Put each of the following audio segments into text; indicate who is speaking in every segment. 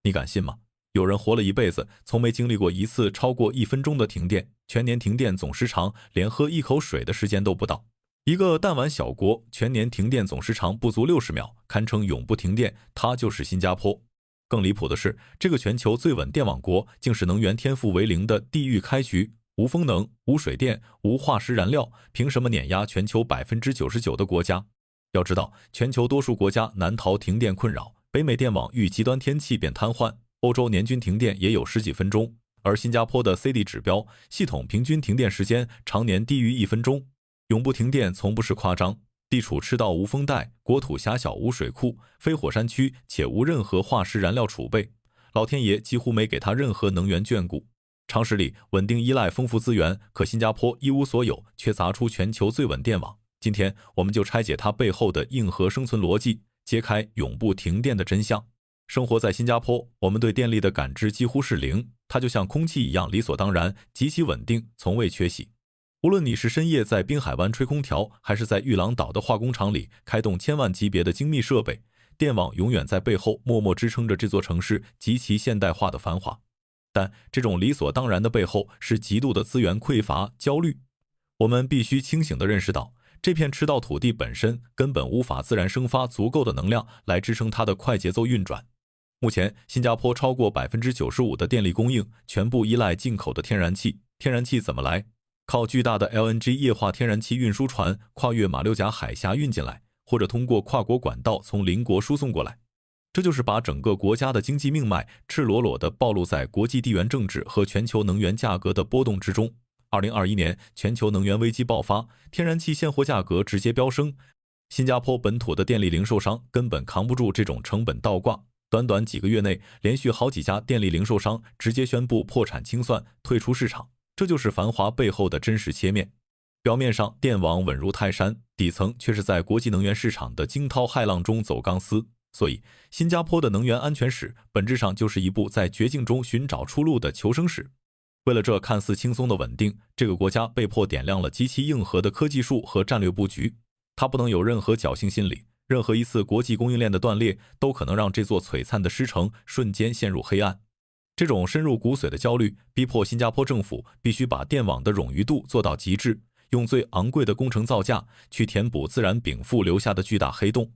Speaker 1: 你敢信吗？有人活了一辈子，从没经历过一次超过1分钟的停电，全年停电总时长连喝一口水的时间都不到。一个弹丸小国，全年停电总时长不足60秒，堪称永不停电，它就是新加坡。更离谱的是，这个全球最稳电网国，竟是能源天赋为零的地狱开局，无风能、无水电、无化石燃料，凭什么碾压全球99%的国家？要知道，全球多数国家难逃停电困扰，北美电网遇极端天气便瘫痪，欧洲年均停电也有十几分钟，而新加坡的 CD 指标系统平均停电时间常年低于1分钟。永不停电从不是夸张，地处赤道无风带，国土狭小无水库，非火山区，且无任何化石燃料储备，老天爷几乎没给他任何能源眷顾。常识里稳定依赖丰富资源，可新加坡一无所有，却砸出全球最稳电网。今天我们就拆解它背后的硬核生存逻辑，揭开永不停电的真相。生活在新加坡，我们对电力的感知几乎是零，它就像空气一样理所当然，极其稳定，从未缺席。无论你是深夜在滨海湾吹空调，还是在玉郎岛的化工厂里开动千万级别的精密设备，电网永远在背后默默支撑着这座城市极其现代化的繁华。但这种理所当然的背后是极度的资源匮乏、焦虑。我们必须清醒地认识到，这片赤道土地本身根本无法自然生发足够的能量来支撑它的快节奏运转。目前，新加坡超过95%的电力供应全部依赖进口的天然气。天然气怎么来？靠巨大的 LNG 液化天然气运输船跨越马六甲海峡运进来，或者通过跨国管道从邻国输送过来。这就是把整个国家的经济命脉赤裸裸地暴露在国际地缘政治和全球能源价格的波动之中。2021年全球能源危机爆发，天然气现货价格直接飙升，新加坡本土的电力零售商根本扛不住这种成本倒挂，短短几个月内，连续好几家电力零售商直接宣布破产清算，退出市场。这就是繁华背后的真实切面。表面上电网稳如泰山，底层却是在国际能源市场的惊涛骇浪中走钢丝。所以，新加坡的能源安全史本质上就是一部在绝境中寻找出路的求生史。为了这看似轻松的稳定，这个国家被迫点亮了极其硬核的科技树和战略布局。它不能有任何侥幸心理，任何一次国际供应链的断裂都可能让这座璀璨的狮城瞬间陷入黑暗。这种深入骨髓的焦虑，逼迫新加坡政府必须把电网的冗余度做到极致，用最昂贵的工程造价去填补自然禀赋留下的巨大黑洞。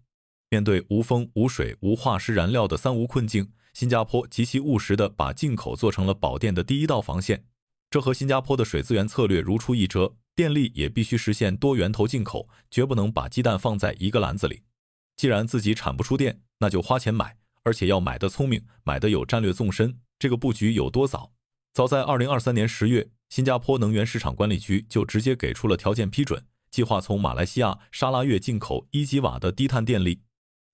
Speaker 1: 面对无风、无水、无化石燃料的三无困境，新加坡极其务实地把进口做成了保电的第一道防线。这和新加坡的水资源策略如出一辙，电力也必须实现多源头进口，绝不能把鸡蛋放在一个篮子里。既然自己产不出电，那就花钱买，而且要买得聪明，买得有战略纵深。这个布局有多早？早在2023年10月，新加坡能源市场管理局就直接给出了条件批准，计划从马来西亚沙拉越进口1吉瓦的低碳电力。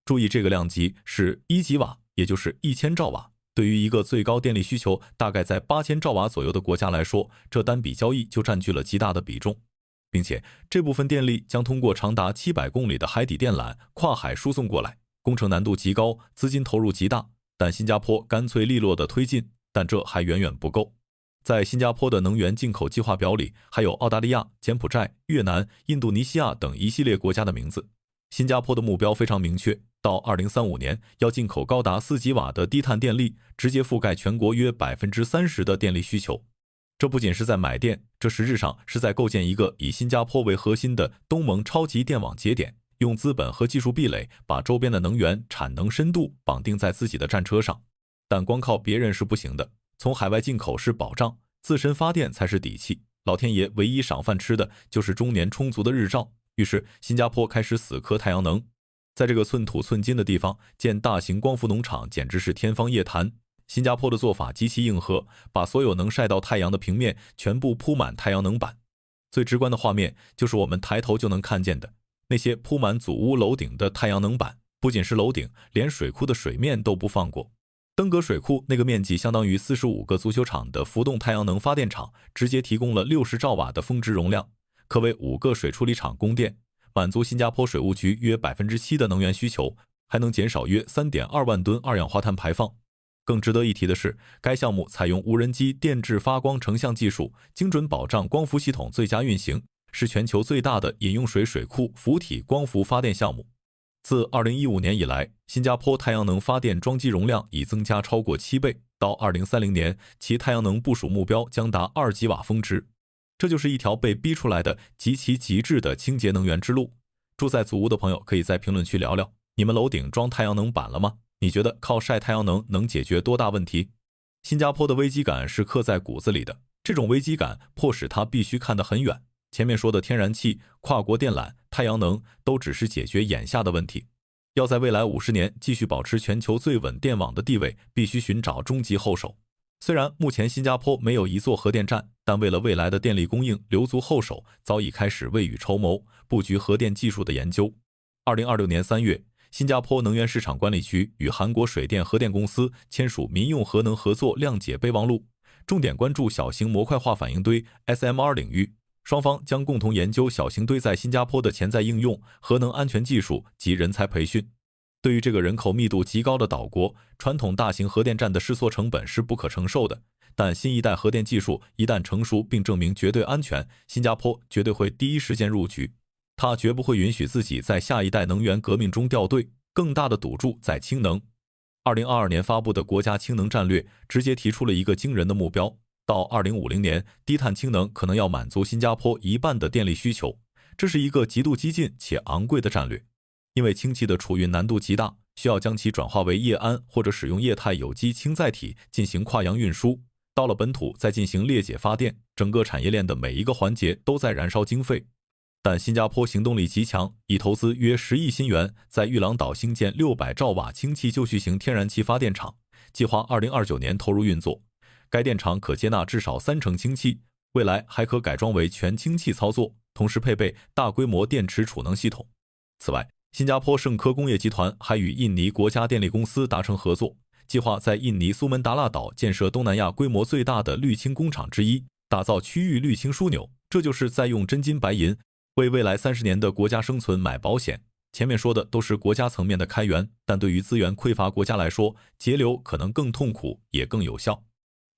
Speaker 1: 注意，这个量级是1吉瓦，也就是1000兆瓦。对于一个最高电力需求大概在8000兆瓦左右的国家来说，这单笔交易就占据了极大的比重，并且这部分电力将通过长达700公里的海底电缆跨海输送过来，工程难度极高，资金投入极大。但新加坡干脆利落地推进，但这还远远不够。在新加坡的能源进口计划表里，还有澳大利亚、柬埔寨、越南、印度尼西亚等一系列国家的名字。新加坡的目标非常明确，到2035年要进口高达4吉瓦的低碳电力，直接覆盖全国约30%的电力需求。这不仅是在买电，这实质上是在构建一个以新加坡为核心的东盟超级电网节点，用资本和技术壁垒把周边的能源产能深度绑定在自己的战车上。但光靠别人是不行的，从海外进口是保障，自身发电才是底气。老天爷唯一赏饭吃的就是终年充足的日照，于是新加坡开始死磕太阳能。在这个寸土寸金的地方建大型光伏农场简直是天方夜谭。新加坡的做法极其硬核，把所有能晒到太阳的平面全部铺满太阳能板。最直观的画面就是我们抬头就能看见的那些铺满祖屋楼顶的太阳能板，不仅是楼顶，连水库的水面都不放过。登革水库那个面积相当于45个足球场的浮动太阳能发电厂，直接提供了60兆瓦的峰值容量，可为5个水处理厂供电，满足新加坡水务局约7%的能源需求，还能减少约3.2万吨二氧化碳排放。更值得一提的是，该项目采用无人机电致发光成像技术，精准保障光伏系统最佳运行，是全球最大的饮用水水库浮体光伏发电项目。自2015年以来，新加坡太阳能发电装机容量已增加超过7倍，到2030年，其太阳能部署目标将达2吉瓦峰值。这就是一条被逼出来的极其极致的清洁能源之路。住在祖屋的朋友可以在评论区聊聊，你们楼顶装太阳能板了吗？你觉得靠晒太阳能解决多大问题？新加坡的危机感是刻在骨子里的，这种危机感迫使他必须看得很远。前面说的天然气、跨国电缆、太阳能都只是解决眼下的问题，要在未来50年继续保持全球最稳电网的地位，必须寻找终极后手。虽然目前新加坡没有一座核电站，但为了未来的电力供应留足后手，早已开始未雨绸缪，布局核电技术的研究。2026年3月，新加坡能源市场管理局与韩国水电核电公司签署民用核能合作谅解备忘录，重点关注小型模块化反应堆 SMR 领域。双方将共同研究小型堆在新加坡的潜在应用、核能安全技术及人才培训。对于这个人口密度极高的岛国，传统大型核电站的试错成本是不可承受的。但新一代核电技术一旦成熟并证明绝对安全，新加坡绝对会第一时间入局。它绝不会允许自己在下一代能源革命中掉队，更大的赌注在氢能。2022年发布的国家氢能战略直接提出了一个惊人的目标。到2050年，低碳氢能可能要满足新加坡1半的电力需求，这是一个极度激进且昂贵的战略。因为氢气的储运难度极大，需要将其转化为液氨或者使用液态有机氢载体进行跨洋运输，到了本土再进行裂解发电，整个产业链的每一个环节都在燃烧经费。但新加坡行动力极强，已投资约10亿新元，在玉郎岛兴建600兆瓦氢气就绪型天然气发电厂，计划2029年投入运作。该电厂可接纳至少30%氢气，未来还可改装为全氢气操作，同时配备大规模电池储能系统。此外，新加坡圣科工业集团还与印尼国家电力公司达成合作，计划在印尼苏门答腊岛建设东南亚规模最大的氯氢工厂之一，打造区域氯氢枢纽。这就是在用真金白银为未来30年的国家生存买保险。前面说的都是国家层面的开源，但对于资源匮乏国家来说，节流可能更痛苦也更有效。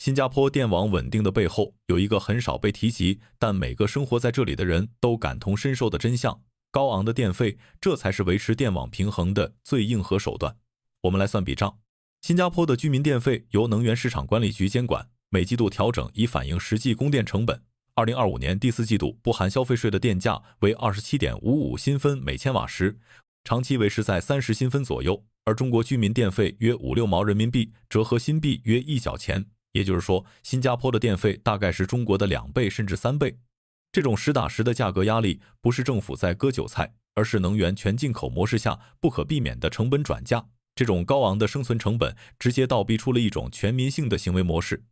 Speaker 1: 新加坡电网稳定的背后，有一个很少被提及，但每个生活在这里的人都感同身受的真相：高昂的电费，这才是维持电网平衡的最硬核手段。我们来算笔账，新加坡的居民电费由能源市场管理局监管，每季度调整以反映实际供电成本。2025年第4季度不含消费税的电价为 27.55 新分每千瓦时，长期维持在30新分左右，而中国居民电费约5-6毛人民币，折合新币约1角钱。也就是说，新加坡的电费大概是中国的2倍甚至3倍。这种实打实的价格压力，不是政府在割韭菜，而是能源全进口模式下不可避免的成本转嫁。这种高昂的生存成本，直接倒逼出了一种全民性的行为模式。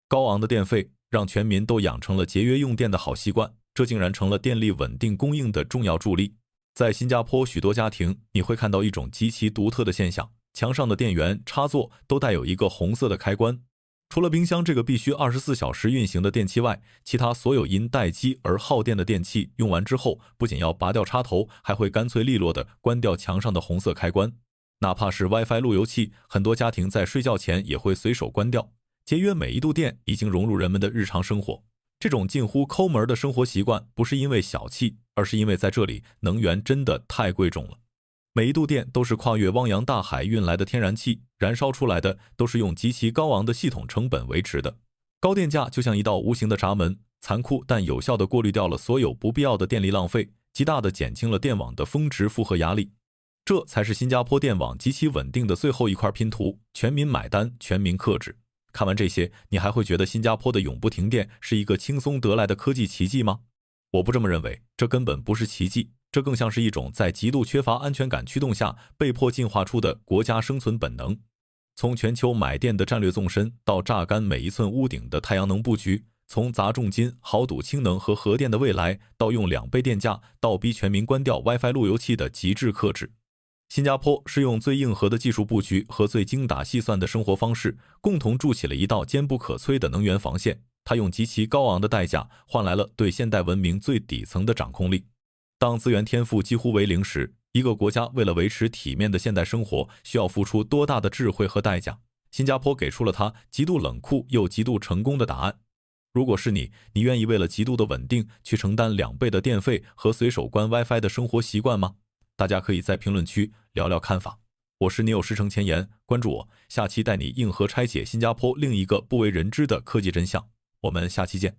Speaker 1: 高昂的电费让全民都养成了节约用电的好习惯，这竟然成了电力稳定供应的重要助力。在新加坡许多家庭，你会看到一种极其独特的现象，墙上的电源插座都带有一个红色的开关。除了冰箱这个必须24小时运行的电器外，其他所有因待机而耗电的电器用完之后，不仅要拔掉插头，还会干脆利落地关掉墙上的红色开关。哪怕是 WiFi 路由器，很多家庭在睡觉前也会随手关掉。节约每一度电已经融入人们的日常生活。这种近乎抠门的生活习惯，不是因为小气，而是因为在这里能源真的太贵重了。每一度电都是跨越汪洋大海运来的天然气，燃烧出来的都是用极其高昂的系统成本维持的。高电价就像一道无形的闸门，残酷但有效地过滤掉了所有不必要的电力浪费，极大地减轻了电网的峰值负荷压力。这才是新加坡电网极其稳定的最后一块拼图，全民买单，全民克制。看完这些，你还会觉得新加坡的永不停电是一个轻松得来的科技奇迹吗？我不这么认为，这根本不是奇迹，这更像是一种在极度缺乏安全感驱动下被迫进化出的国家生存本能。从全球买电的战略纵深到榨干每一寸屋顶的太阳能布局，从砸重金豪赌氢能和核电的未来，到用2倍电价倒逼全民关掉 WiFi 路由器的极致克制。新加坡是用最硬核的技术布局和最精打细算的生活方式，共同筑起了一道坚不可摧的能源防线。它用极其高昂的代价换来了对现代文明最底层的掌控力。当资源天赋几乎为零时，一个国家为了维持体面的现代生活，需要付出多大的智慧和代价？新加坡给出了它极度冷酷又极度成功的答案。如果是你愿意为了极度的稳定去承担2倍的电费和随手关 WiFi 的生活习惯吗？大家可以在评论区聊聊看法。我是你有师承前沿，关注我，下期带你硬核拆解新加坡另一个不为人知的科技真相。我们下期见。